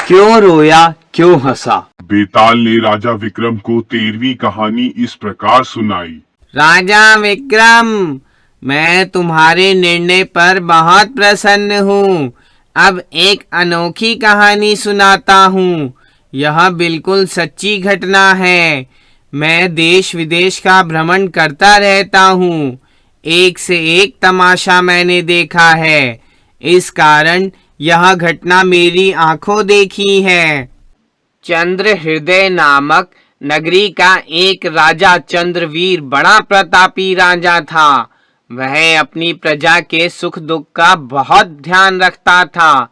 क्यों रोया, क्यों हंसा? बेताल ने राजा विक्रम को 13वीं कहानी इस प्रकार सुनाई। राजा विक्रम, मैं तुम्हारे निर्णय पर बहुत प्रसन्न हूँ। अब एक अनोखी कहानी सुनाता हूँ। यह बिल्कुल सच्ची घटना है। मैं देश विदेश का भ्रमण करता रहता हूँ। एक से एक तमाशा मैंने देखा है। इस कारण यह घटना मेरी आंखों देखी है। चंद्र हृदय नामक नगरी का एक राजा चंद्रवीर बड़ा प्रतापी राजा था। वह अपनी प्रजा के सुख दुख का बहुत ध्यान रखता था।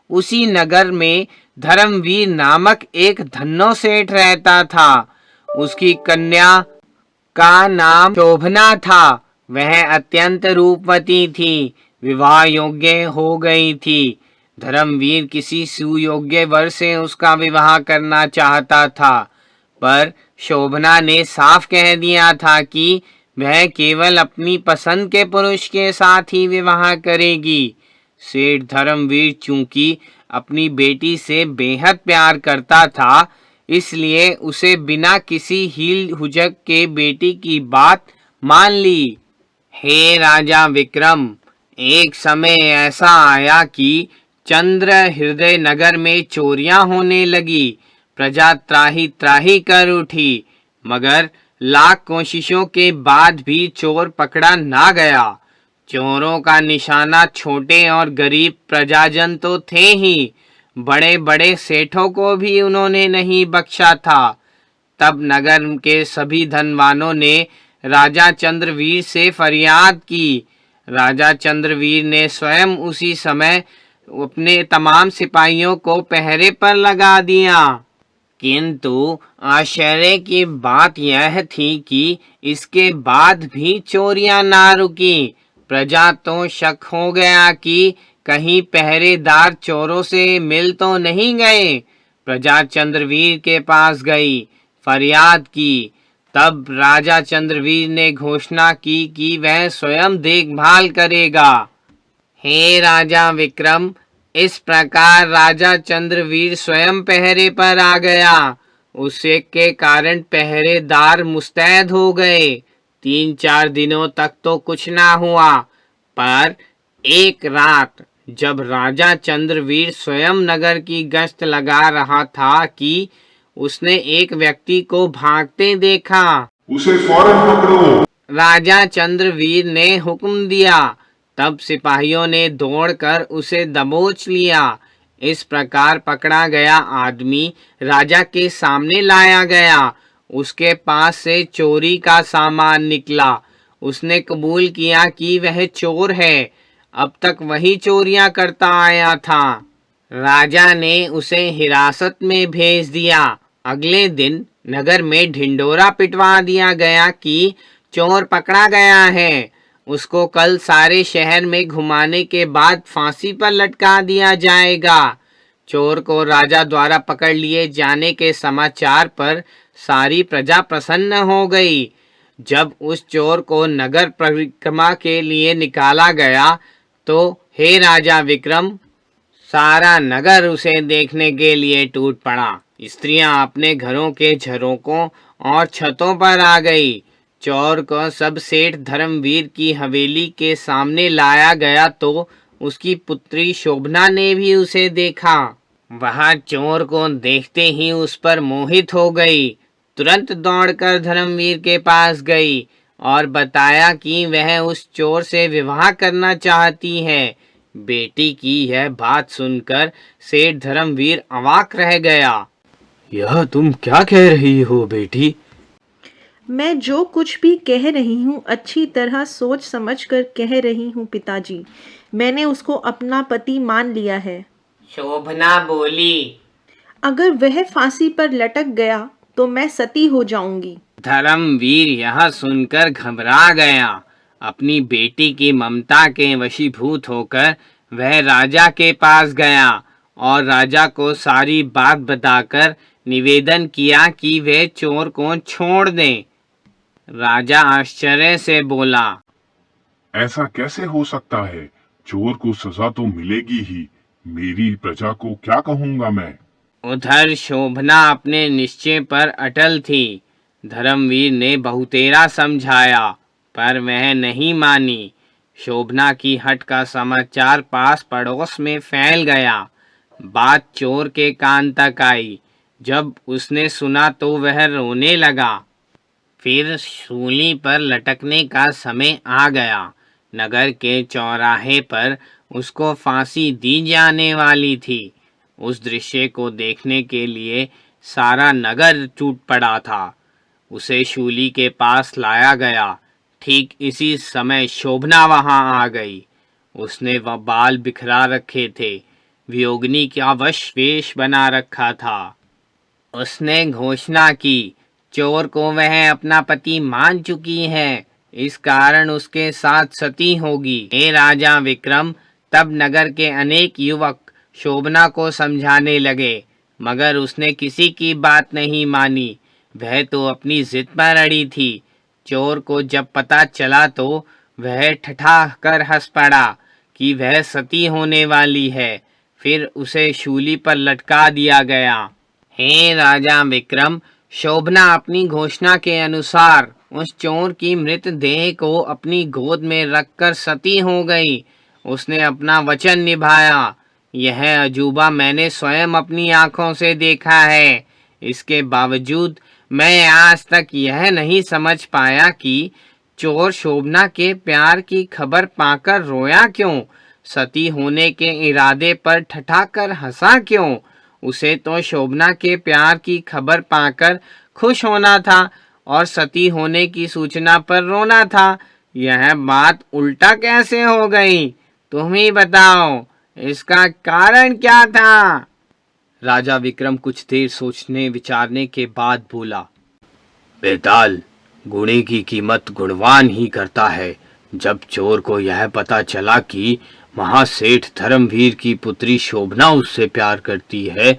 उसी नगर में धर्मवीर नामक एक धन्नो सेठ रहता था। उसकी कन्या का नाम शोभना था। वह अत्यंत रूपवती थी, विवाह योग्य हो गई थी। धर्मवीर किसी सुयोग्य वर से उसका विवाह करना चाहता था, पर शोभना ने साफ कह दिया था कि वह केवल अपनी पसंद के पुरुष के साथ ही विवाह करेगी। सेठ धर्मवीर चूंकि अपनी बेटी से बेहद प्यार करता था, इसलिए उसे बिना किसी हील हुजक के बेटी की बात मान ली। हे राजा विक्रम, एक समय ऐसा आया कि चंद्र हृदय नगर में चोरियां होने लगी। प्रजा त्राही त्राही कर उठी, मगर लाख कोशिशों के बाद भी चोर पकड़ा ना गया। चोरों का निशाना छोटे और गरीब प्रजाजन तो थे ही, बड़े बड़े सेठों को भी उन्होंने नहीं बख्शा था। तब नगर के सभी धनवानों ने राजा चंद्रवीर से फरियाद की। राजा चंद्रवीर ने स्वयं उसी समय अपने तमाम सिपाहियों को पहरे पर लगा दिया। किंतु आश्चर्य की बात यह थी कि इसके बाद भी चोरियां ना रुकी। प्रजा तो शक हो गया कि कहीं पहरेदार चोरों से मिल तो नहीं गए। प्रजा चंद्रवीर के पास गई, फरियाद की। तब राजा चंद्रवीर ने घोषणा की कि वह स्वयं देखभाल करेगा। हे राजा विक्रम, इस प्रकार राजा चंद्रवीर स्वयं पहरे पर आ गया। उसे के कारण पहरेदार मुस्तैद हो गए। 3-4 दिनों तक तो कुछ ना हुआ, पर एक रात जब राजा चंद्रवीर स्वयं नगर की गश्त लगा रहा था कि उसने एक व्यक्ति को भागते देखा। उसे फौरन पकड़ो। राजा चंद्रवीर ने हुक्म दिया। तब सिपाहियों ने दौड़कर उसे दबोच लिया। इस प्रकार पकड़ा गया आदमी राजा के सामने लाया गया। उसके पास से चोरी का सामान निकला। उसने कबूल किया कि वह चोर है। अब तक वही चोरियां करता आया था। राजा ने उसे हिरासत में भेज दिया। अगले दिन नगर में ढिंडोरा पिटवा दिया गया कि चोर पकड़ा गया है। उसको कल सारे शहर में घुमाने के बाद फांसी पर लटका दिया जाएगा। चोर को राजा द्वारा पकड़ लिए जाने के समाचार पर सारी प्रजा प्रसन्न हो गई। जब उस चोर को नगर परिक्रमा के लिए निकाला गया तो हे राजा विक्रम, सारा नगर उसे देखने के लिए टूट पड़ा। स्त्रियां अपने घरों के झरोकों और छतों पर आ गई। चोर को सब सेठ धर्मवीर की हवेली के सामने लाया गया तो उसकी पुत्री शोभना ने भी उसे देखा। वह चोर को देखते ही उस पर मोहित हो गई। तुरंत दौड़कर धर्मवीर के पास गई और बताया कि वह उस चोर से विवाह करना चाहती है। बेटी की यह बात सुनकर सेठ धर्मवीर अवाक रह गया। यह तुम क्या कह रही हो बेटी? मैं जो कुछ भी कह रही हूँ अच्छी तरह सोच समझ कर कह रही हूँ पिताजी। मैंने उसको अपना पति मान लिया है। शोभना बोली। अगर वह फांसी पर लटक गया तो मैं सती हो जाऊंगी। धर्मवीर यह सुनकर घबरा गया। अपनी बेटी की ममता के वशीभूत होकर वह राजा के पास गया और राजा को सारी बात बताकर निवेदन किया कि वे चोर को छोड़ दें। राजा आश्चर्य से बोला, ऐसा कैसे हो सकता है? चोर को सजा तो मिलेगी ही। मेरी प्रजा को क्या कहूंगा मैं? उधर शोभना अपने निश्चय पर अटल थी। धर्मवीर ने बहुतेरा समझाया पर वह नहीं मानी। शोभना की हट का समाचार पास पड़ोस में फैल गया। बात चोर के कान तक आई। जब उसने सुना तो वह रोने लगा। फिर सूली पर लटकने का समय आ गया। नगर के चौराहे पर उसको फांसी दी जाने वाली थी। उस दृश्य को देखने के लिए सारा नगर टूट पड़ा था। उसे शूली के पास लाया गया। ठीक इसी समय शोभना वहां आ गई। उसने वह बाल बिखरा रखे थे, वियोगिनी का वश वेश बना रखा था। उसने घोषणा की चोर को वह अपना पति मान चुकी है, इस कारण उसके साथ सती होगी। हे राजा विक्रम, तब नगर के अनेक युवक शोभना को समझाने लगे, मगर उसने किसी की बात नहीं मानी। वह तो अपनी जिद पर अड़ी थी। चोर को जब पता चला तो वह ठठा कर हंस पड़ा कि वह सती होने वाली है। फिर उसे शूली पर लटका दिया गया। हे राजा विक्रम, शोभना अपनी घोषणा के अनुसार उस चोर की मृत देह को अपनी गोद में रखकर सती हो गई। उसने अपना वचन निभाया। यह अजूबा मैंने स्वयं अपनी आंखों से देखा है। इसके बावजूद मैं आज तक यह नहीं समझ पाया कि चोर शोभना के प्यार की खबर पाकर रोया क्यों, सती होने के इरादे पर ठठाकर हंसा क्यों। उसे तो शोभना के प्यार की खबर पाकर खुश होना था और सती होने की सूचना पर रोना था। यह बात उल्टा कैसे हो गई, तुम ही बताओ, इसका कारण क्या था? राजा विक्रम कुछ देर सोचने विचारने के बाद बोला, बेताल, गुणे की कीमत गुणवान ही करता है। जब चोर को यह पता चला कि महासेठ धर्मवीर की पुत्री शोभना उससे प्यार करती है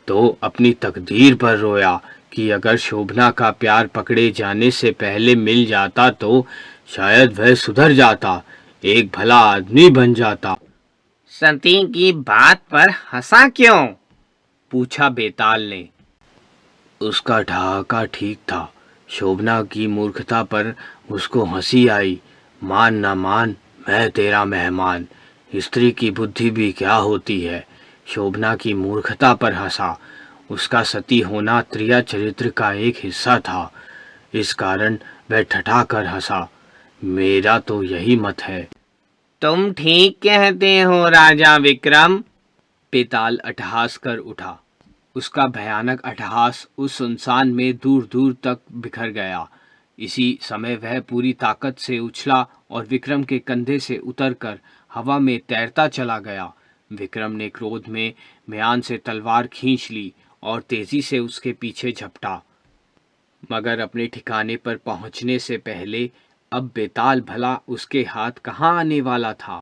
तो अपनी तकदीर पर रोया कि अगर शोभना का प्यार पकड़े जाने से पहले मिल जाता तो शायद वह सुधर जाता, एक भला आदमी बन जाता। सती की बात पर हंसा क्यों? पूछा बेताल ने। उसका ठहाका ठीक था। शोभना की मूर्खता पर उसको हंसी आई। मान ना मान, मैं तेरा मेहमान। स्त्री की बुद्धि भी क्या होती है। शोभना की मूर्खता पर हंसा। उसका सती होना त्रिया चरित्र का एक हिस्सा था, इस कारण वह ठठा कर हंसा। मेरा तो यही मत है। तुम ठीक कहते हो राजा विक्रम। बेताल अट्टहास कर उठा। उसका भयानक अट्टहास उस सुनसान में दूर दूर तक बिखर गया। इसी समय वह पूरी ताकत से उछला और विक्रम के कंधे से उतरकर हवा में तैरता चला गया। विक्रम ने क्रोध में म्यान से तलवार खींच ली और तेजी से उसके पीछे झपटा, मगर अपने ठिकाने पर पहुंचने से पहले अब बेताल भला उसके हाथ कहाँ आने वाला था।